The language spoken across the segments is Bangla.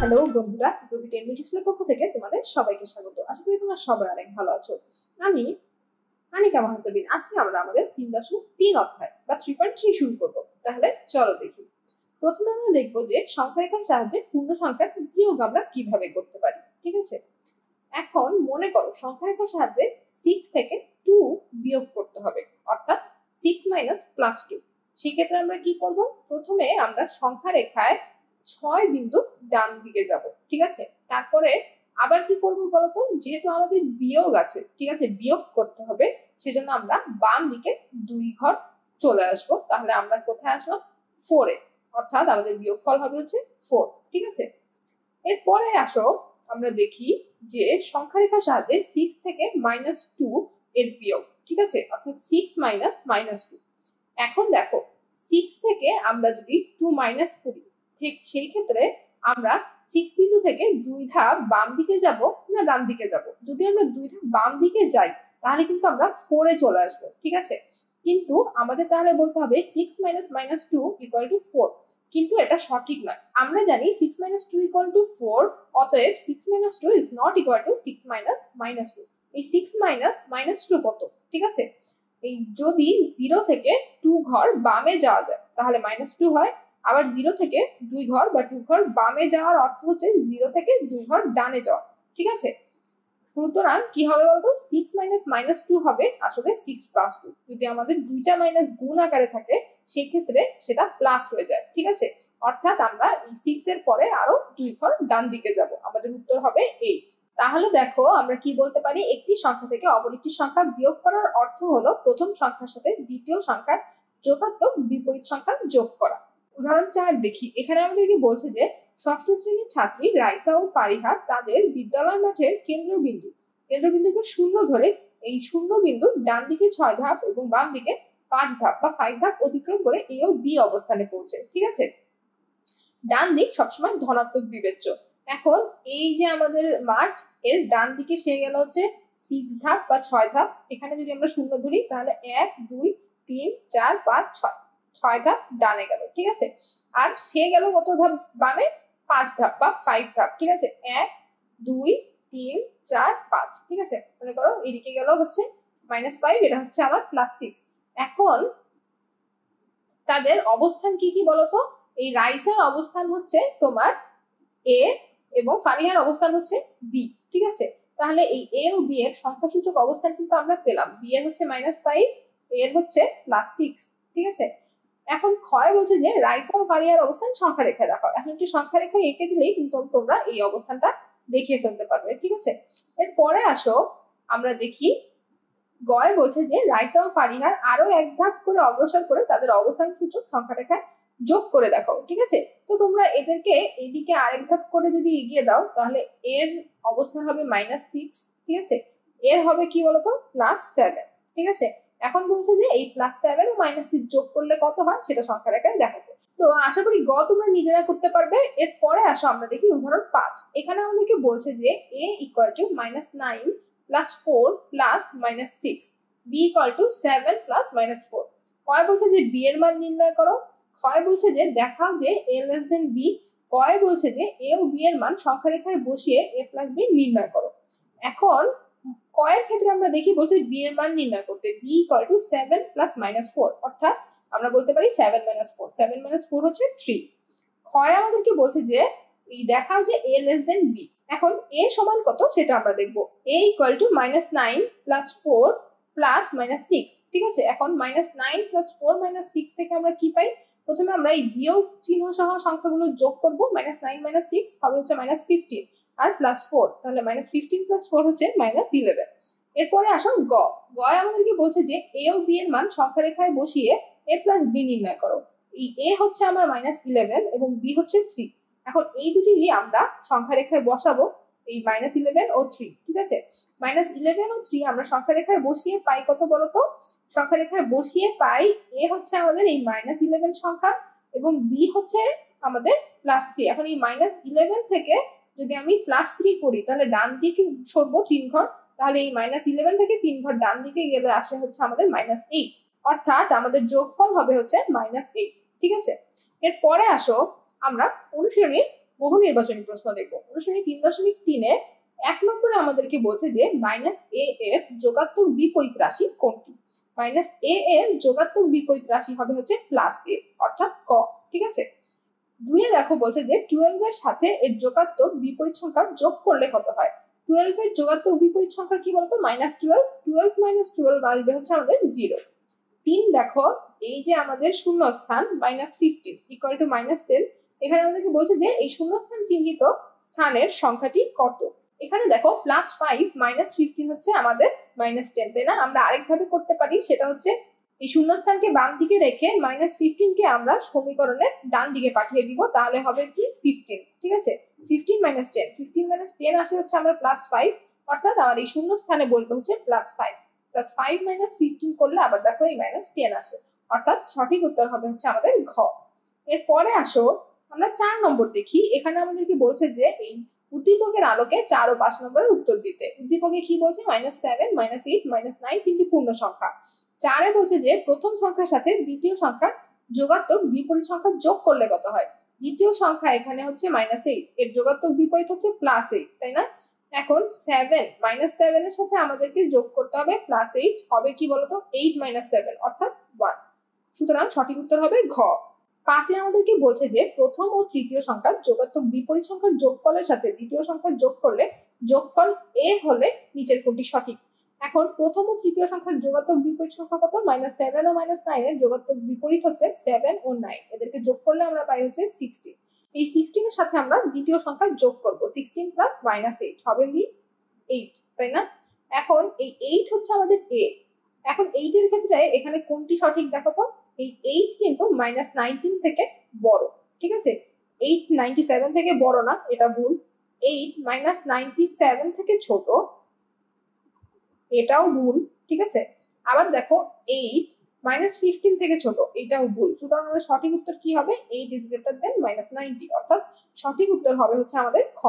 হ্যালো বন্ধুরা, রবি টেনমিটিসের পক্ষ থেকে তোমাদের সবাইকে স্বাগত। আশা করি তোমরা সবাই অনেক ভালো আছো। আমি আনিকা মাহজাবিন। আজকে আমরা আমাদের 3.3 অধ্যায় বা 3.3 শুরু করব। তাহলে চলো দেখি। প্রথমে আমরা দেখবো যে সংখ্যারেখার সাহায্যে পূর্ণ সংখ্যার বিয়োগ আমরা কিভাবে করতে পারি। ঠিক আছে, এখন মনে করো সংখ্যারেখার সাহায্যে 6 থেকে 2 বিয়োগ করতে হবে, অর্থাৎ 6 মাইনাস প্লাস 2। সেক্ষেত্রে আমরা কি করব? প্রথমে আমরা সংখ্যারেখায় 6 বিন্দু ডান দিকে যাব। ঠিক আছে, তারপরে আবার কি করব বলতো, যেহেতু আমাদের বিয়োগ আছে, ঠিক আছে, বিয়োগ করতে হবে, সেজন্য আমরা বাম দিকে 2 ঘর চলে আসব। তাহলে আমরা কোথায় আসলাম? 4 এ, অর্থাৎ আমাদের বিয়োগফল হবে হচ্ছে 4। ঠিক আছে, এরপরে আসো আমরা দেখি যে সংখ্যারেখার সাহায্যে 6 থেকে -2 এর বিয়োগ। ঠিক আছে, অর্থাৎ 6 মাইনাস -2। এখন দেখো 6 থেকে আমরা যদি 2 মাইনাস করি, ঠিক সেই ক্ষেত্রে আমরা 6 বিন্দু থেকে 2 ধাপ বাম দিকে যাব না ডান দিকে যাব? যদি আমরা 2 ধাপ বাম দিকে যাই তাহলে কিন্তু আমরা 4 এ চলে আসবো। ঠিক আছে, কিন্তু আমাদের তাহলে বলতে হবে 6 মাইনাস -2 ইকুয়াল টু 4, কিন্তু এটা সঠিক নয়। আমরা জানি 6 মাইনাস 2 ইকুয়াল টু 4, অতএব 6 minus 2 is not equal to 6 minus -2। এই 6 মাইনাস -2 কত? ঠিক আছে, এই যদি 0 থেকে 2 ঘর বামে যাওয়া যায় তাহলে -2 হয়। আবার 0 থেকে 2 ঘর বা 2 ঘর বামে যাওয়ার অর্থ হচ্ছে 0 থেকে 2 ঘর ডানে যাওয়া। ঠিক আছে, সুতরাং কি হবে বলতো, 6 মাইনাস -2 হবে আসলে 6 প্লাস 2। যদি আমাদের দুইটা মাইনাস গুণ আকারে থাকে সেই ক্ষেত্রে সেটা প্লাস হয়ে যায়। ঠিক আছে, অর্থাৎ আমরা এই 6 এর পরে আরো 2 ঘর ডান দিকে যাব। আমাদের উত্তর হবে 8। তাহলে দেখো আমরা কি বলতে পারি, একটি সংখ্যা থেকে অপর একটি সংখ্যা বিয়োগ করার অর্থ হলো প্রথম সংখ্যার সাথে দ্বিতীয় সংখ্যার যোগাত্মক বিপরীত সংখ্যা যোগ করা। উদাহরণ 4 দেখি। এখানে আমাদেরকে বলছে যে ষষ্ঠ শ্রেণীর ছাত্রী রাইসা ও ফারিহা তাদের বিদ্যালয় মাঠের কেন্দ্রবিন্দুকে শূন্য ধরে এই শূন্য বিন্দু ডান দিকে 6 ধাপ এবং বাম দিকে 5 ধাপ বা 5 ধাপ অতিক্রম করে এ ও বি অবস্থানে পৌঁছে। ঠিক আছে, ডান দিক সবসময় ধনাত্মক বিবেচ্য। এখন এই যে আমাদের মাঠ, এর ডান দিকে সে গেল হচ্ছে 6 ধাপ বা 6 ধাপ। এখানে যদি আমরা শূন্য ধরি তাহলে 1 2 3 4 5 6, 6 ধাপ ডানে গেল। ঠিক আছে, আর সে গেল কত ধাপ বামে? 5 ধাপ বা 5 ধাপ। ঠিক আছে, 1 2 3 4 5। ঠিক আছে, মনে করো এদিকে গেল হচ্ছে -5, এটা হচ্ছে আমার +6। এখন তাদের অবস্থান কি কি বলতো? এই রাইসার অবস্থান হচ্ছে তোমার এ এবং ফারিহার অবস্থান হচ্ছে বি। ঠিক আছে, তাহলে এই এ ও বি এর সংখ্যাসূচক অবস্থান কিন্তু আমরা পেলাম। বি এর হচ্ছে -5, এর হচ্ছে +6। ঠিক আছে, এখন ক্ষয় বলছে যে রাইসা ও ফারিহার অবস্থান সংখ্যা রেখায় দেখাও। এখন একটি সংখ্যা রেখা এঁকে দিলেই কিন্তু তোমরা এই অবস্থানটা দেখিয়ে ফেলতে পারবে। ঠিক আছে, এরপরে আসো আমরা দেখি গয় বলছে যে রাইসা ও ফারিহার আরো এক ধাপ করে অগ্রসর করে তাদের অবস্থান সূচক সংখ্যা রেখায় যোগ করে দেখাও। ঠিক আছে, তো তোমরা এদেরকে এদিকে আরেক ধাপ করে যদি এগিয়ে দাও তাহলে এর অবস্থান হবে -6। ঠিক আছে, এর হবে কি বলতো +7। ঠিক আছে, এখন বলছে যে এই +7 ও -6 যোগ করলে কত হয় সেটা সংখ্যা রেখায় দেখাতে। তো আশা করি গ তোমরা নিজেরা করতে পারবে। এরপরে আসো আমরা দেখি উদাহরণ 5। এখানে আমাদেরকে বলছে যে a equal to -9 plus 4 plus -6, b equal to 7 plus -4। কয় বলছে যে b এর মান নির্ণয় করো। ক্ষয় বলছে যে দেখাও যে a লেস দেন b। কয় বলছে যে a ও b এর মান সংখ্যা রেখায় বসিয়ে a প্লাস b নির্ণয় করো। এখন কয়ের ক্ষেত্রে আমরা দেখি বলছে b এর মান নির্ণয় করতে b ইকুয়াল টু 7 প্লাস -4, অর্থাৎ আমরা বলতে পারি 7 - 4। 7 - 4 হচ্ছে 3। ক্ষয় আমাদেরকে বলছে যে এই দেখাও যে a লেস দেন b। এখন a সমান কত সেটা আমরা দেখব। a equal to -9 plus 4 plus -6। ঠিক আছে, এখন -9 প্লাস 4 -6 থেকে আমরা কি পাই? প্রথমে আমরা এই বিয়োগ চিহ্ন সহ সংখ্যাগুলো যোগ করব। -9 - 6 হবে হচ্ছে -15 আর +4, তাহলে -15 + 4 হচ্ছে -11। এরপরে আসো গ। গয় আমাদেরকে বলছে যে a ও b এর মান সংখ্যা রেখায় বসিয়ে a প্লাস b নির্ণয় করো। এই a হচ্ছে আমার -11 এবং b হচ্ছে 3। এখন এই দুটিরই আমরা সংখ্যা রেখায় বসাবো, এই -11 ও 3। ঠিক আছে, -11 ও 3 আমরা সংখ্যা রেখায় বসিয়ে পাই কত বলতো? সংখ্যা রেখায় বসিয়ে পাই a হচ্ছে আমাদের এই -11 সংখ্যা এবং b হচ্ছে আমাদের +3। এখন এই -11 থেকে যদি আমি +3 করি তাহলে ডান দিকে সরবো 3 ঘর, তাহলে এই -11 থেকে 3 ঘর ডান দিকে গেলে আসে হচ্ছে আমাদের -8, অর্থাৎ আমাদের যোগফল হবে হচ্ছে -8। ঠিক আছে, এরপরে আসো আমরা অনুশীলনীর বহু নির্বাচনী প্রশ্ন দেখবো। অনুশীলনী 3.3 1 নম্বরে আমাদেরকে বলছে যে -a এর যোগাত্মক বিপরীত রাশি কোনটি? -a এর যোগাত্মক বিপরীত রাশি হবে হচ্ছে +a, অর্থাৎ ক। ঠিক আছে। 2 দেখো বলছে যে 12 এর সাথে এর যোগাত্মক বিপরীত সংখ্যা যোগ করলে কত হয়? 12 এর যোগাত্মক বিপরীত সংখ্যা কি বলতো? -12, 12 - 12 আসবে হচ্ছে আমাদের 0। 3 দেখো এই যে আমাদের শূন্যস্থান -15 ইকুয়াল টু -10, এখানে আমাদেরকে বলছে যে এই শূন্যস্থান চিহ্নিত স্থানের সংখ্যাটি কত? এখানে দেখো +5 -15 হচ্ছে আমাদের -10, তাই না? আমরা আরেকভাবে করতে পারি, সেটা হচ্ছে এই শূন্যস্থানকে বাম দিকে রেখে -15 কে আমরা সমীকরণের ডান দিকে পাঠিয়ে দিব, তাহলে হবে কি 15। ঠিক আছে। 15 - 10, 15 - 10 আসে হচ্ছে আমরা +5, অর্থাৎ আমার এই শূন্যস্থানে বলবো হচ্ছে +5। +5 - 15 করলে আবার দেখো এই -10 আসে, অর্থাৎ সঠিক উত্তর হবে হচ্ছে আমাদের ঘ। এরপরে আসো আমরা 4 নম্বর দেখি। এখানে আমাদেরকে বলছে যে এই উদ্দীপকের আলোকে 4 ও 5 নম্বরের উত্তর দিতে। উদ্দীপকে কি বলছে? -7, -8, -9 তিনটি পূর্ণ সংখ্যা। 4 বলছে যে প্রথম সংখ্যার সাথে দ্বিতীয় সংখ্যার যোগাত্মক বিপরীত সংখ্যা যোগ করলে কত হয়? দ্বিতীয় সংখ্যা এখানে হচ্ছে -8, এর যোগাত্মক বিপরীত হচ্ছে +8, তাই না? এখন 7 -7 এর সাথে আমাদেরকে যোগ করতে হবে +8, হবে কি বলতো? 8 - 7 অর্থাৎ 1। সুতরাং সঠিক উত্তর হবে ঘ। 5 আমাদেরকে বলছে যে প্রথম ও তৃতীয় সংখ্যার যোগাত্মক বিপরীত সংখ্যার যোগফলের সাথে দ্বিতীয় সংখ্যা যোগ করলে যোগফল a হলে নিচের কোনটি সঠিক? এখন প্রথম ও তৃতীয় সংখ্যার যোগাত্মক বিপরীত সংখ্যা কত? -7 ও -9 এর যোগাত্মক বিপরীত হচ্ছে 7 ও 9, এদেরকে যোগ করলে আমরা পাই হচ্ছে 16। এই 16 এর সাথে আমরা দ্বিতীয় সংখ্যা যোগ করব, 16 + -8 হবে কি 8, তাই না? এখন এই 8 হচ্ছে আমাদের a। এখন 8 এর ক্ষেত্রে এখানে কোনটি সঠিক দেখো তো? এই 8 কিন্তু -19 থেকে বড়। ঠিক আছে। 8 97 থেকে বড় না, এটা ভুল। 8 -97 থেকে ছোট, এটাও ভুল। ঠিক আছে। আবার দেখো 8 -15 থেকে ছোট, এটাও ভুল। সুতরাং আমাদের সঠিক উত্তর কি হবে? 8 is greater than -90, অর্থাৎ সঠিক উত্তর হবে হচ্ছে আমাদের খ।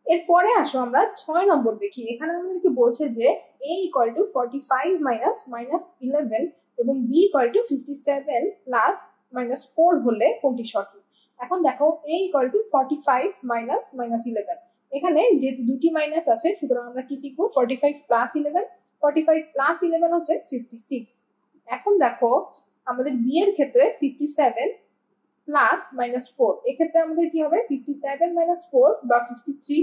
এরপরে আসো আমরা 6 নম্বর দেখি। এখানে আমাদেরকে বলছে যে a = 45 -11 এবং b = 57 + -4 হলে কোনটি সঠিক? এখন দেখো a = 45 -11, এখানে যেহেতু দুটি মাইনাস আছে সুতরাং আমরা কি লিখবো? 45 + 11, 45 + 11 হচ্ছে 56। এখন দেখো আমাদের b এর ক্ষেত্রে 57 + -4, এক্ষেত্রে আমাদের কি হবে? 57 - 4 বা 53,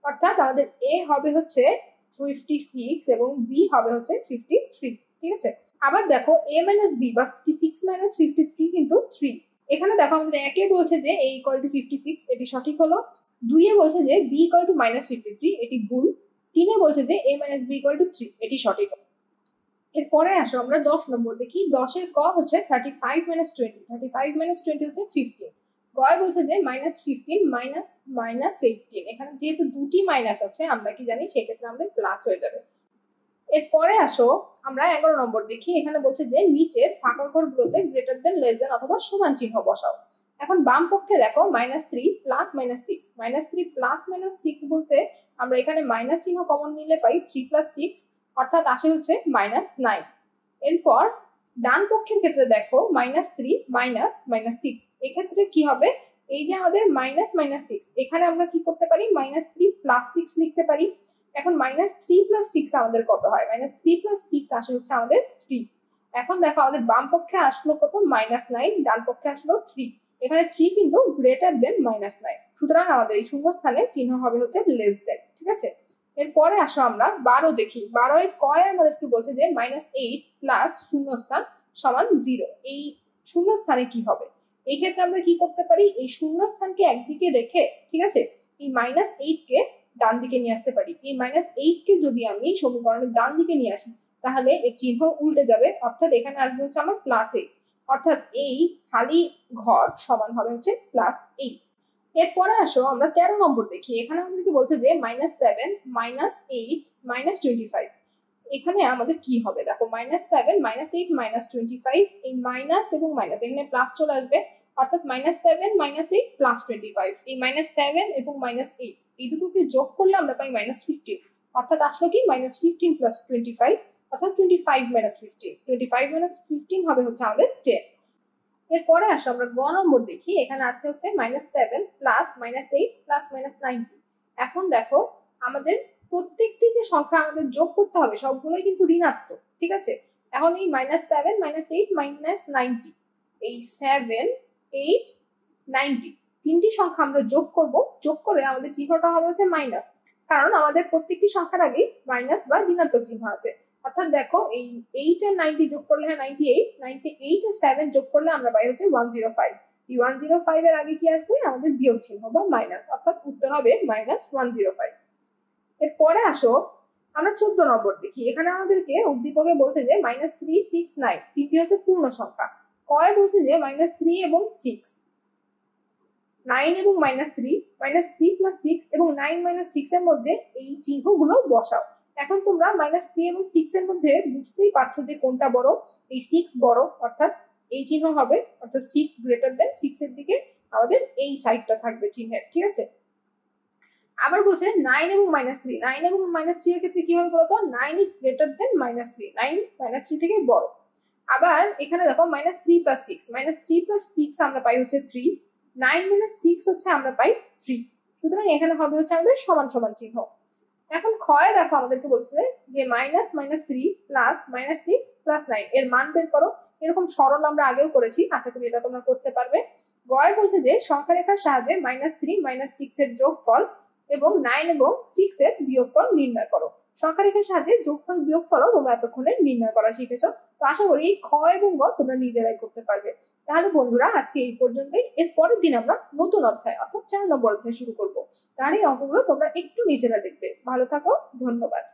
অর্থাৎ আমাদের a হবে হচ্ছে 56 এবং b হবে হচ্ছে 53। ঠিক আছে। আবার দেখো a - b বা 56 - 53 কিন্তু 3। এখানে দেখো আমাদের একে বলছে যে a = 56, এটি সঠিক হলো। 2 এ বলছে যে b = -53, এটি ভুল। 3 এ বলছে যে a - b = 3, এটি সঠিক। এরপরে আসো আমরা 10 নম্বর দেখি। 10 এর ক হচ্ছে 35 - 20, 35 - 20 হচ্ছে 15। গয় বলছে যে -15 -18, এখানে যেহেতু দুটি মাইনাস আছে আমরা কি জানি, সেক্ষেত্রে আমাদের প্লাস হয়ে যাবে। এরপরে আসো আমরা 11 নম্বর দেখি। এখানে বলছে যে নিচের ফাঁকা ঘরগুলোতে গ্রেটার দেন, লেস দেন অথবা সমান চিহ্ন বসাও। এখন বাম পক্ষে দেখো -3 + -6, -3 + -6 বলতে আমরা এখানে মাইনাস চিহ্ন কমন নিলে পাই 3 + 6, অর্থাৎ আসে হচ্ছে -9। এরপর ডান পক্ষের ক্ষেত্রে দেখো -3 -6, এক্ষেত্রে কি হবে? এই যে আমাদের -6, এখানে আমরা কি করতে পারি? -3 + 6 লিখতে পারি। এখন -3 + 6 আমাদের কত হয়? -3 + 6 আসে হচ্ছে আমাদের 3। এখন দেখো আমাদের বাম পক্ষে আসলো কত? -9, ডান পক্ষে আসলো 3। এখানে 3 কিন্তু গ্রেটার দেন -9, সুতরাং আমাদের এই শূন্য স্থানে চিহ্ন হবে হচ্ছে লেস দেন। ঠিক আছে। এরপরে আসো আমরা 12 দেখি। 12 এর কয় আমাদেরকে বলছে যে -8 + শূন্যস্থান সমান 0। এই শূন্য স্থানে কি হবে? এই ক্ষেত্রে আমরা কি করতে পারি? এই শূন্য স্থানকে একদিকে রেখে, ঠিক আছে, এই -8 কে ডান দিকে নিয়ে আসতে পারি। এই -8 কে যদি আমি সমীকরণের ডান দিকে নিয়ে আসি তাহলে এর চিহ্ন উল্টে যাবে, অর্থাৎ এখানে আসবে হচ্ছে আমার +8, অর্থাৎ এই খালি ঘর সমান হবে হচ্ছে +8। এরপরে আসো আমরা 13 নম্বর দেখি। এখানে আমাদেরকে বলছে যে -7 -8 -25, এখানে আমাদের কি হবে? দেখো -7 -8 -25, এই মাইনাস এবং মাইনাস এখানে প্লাস চলে আসবে, অর্থাৎ -7 -8 +25, এই -7 এবং -8 এই দুটোকে যোগ করলে আমরা পাই -15, অর্থাৎ আসলো কি -15 + 25, অর্থাৎ 25 - 15, 25 - 15 হবে হচ্ছে আমাদের 10। এরপরে আসো আমরা গ নম্বর দেখি। এখানে আছে হচ্ছে -7 প্লাস -8 প্লাস -90। এখন দেখো আমাদের প্রত্যেকটি যে সংখ্যা আমাদের যোগ করতে হবে সবগুলোই কিন্তু ঋণাত্মক, ঠিক আছে। এখন এই -7 -8 -90, এই 7 8 90 তিনটি সংখ্যা আমরা যোগ করব, যোগ করে আমাদের চিহ্নটা হবে হচ্ছে মাইনাস, কারণ আমাদের প্রত্যেকটি সংখ্যার আগে মাইনাস বা ঋণাত্মক চিহ্ন আছে। অর্থাৎ দেখো এই 8 আর 90 যোগ করলে হয় 98, 98 আর 7 যোগ করলে আমরা পাই হচ্ছে 105। এই 105 এর আগে কি আসবে? আমাদের বিয়োগ চিহ্ন বা মাইনাস, অর্থাৎ উত্তর হবে -105। এরপরে আসো আমরা 14 নম্বর দেখি। এখানে আমাদেরকে উদ্দীপকে বলছে যে -369 তিনটি হচ্ছে পূর্ণ সংখ্যা। কয় বলছে যে -3 এবং 6, 9 এবং -3, -3 + 6 এবং 9 - 6 এর মধ্যে এই চিহ্নগুলো বসাও। এখন তোমরা -3 এবং 6 এর মধ্যে বুঝতেই পারছো যে কোনটা বড়। এই 6 বড়, অর্থাৎ এই চিহ্ন হবে, অর্থাৎ 6 গ্রেটার দেন 6 এর দিকে আমাদের এই সাইডটা থাকবে চিহ্নের, ঠিক আছে। আবার বলছে 9 এবং -3, 9 এবং -3 এর ক্ষেত্রে কি হবে বলতো? 9 ইজ গ্রেটার দেন -3, 9 -3 থেকে বড়। আবার এখানে দেখো -3 + 6, -3 + 6 আমরা পাই হচ্ছে 3, 9 - 6 হচ্ছে আমরা পাই 3। সুতরাং এখানে হবে হচ্ছে আমাদের সমান সমান চিহ্ন। এখন ক্ষয় দেখো আমাদেরকে বলছে যে -3 প্লাস -6 প্লাস 9 এর মান বের করো। এরকম সরল আমরা আগেও করেছি, আশা করি এটা তোমরা করতে পারবে। গয় বলছে যে সংখ্যা রেখার সাহায্যে -3 -6 এর যোগফল এবং 9 এবং 6 এর বিয়োগফল নির্ণয় করো। সংখ্যা রেখার সাহায্যে যোগফল বিয়োগফলও তোমরা এতক্ষণে নির্ণয় করা শিখেছো। তো আশা করি এই খ এবং গ তোমরা নিজেরাই করতে পারবে। তাহলে বন্ধুরা আজকে এই পর্যন্তই। এর পরের দিন আমরা নতুন অধ্যায় অর্থাৎ 4 নম্বর অধ্যায় শুরু করবো। তার এই অঙ্কগুলো তোমরা একটু নিজেরা দেখবে। ভালো থাকো, ধন্যবাদ।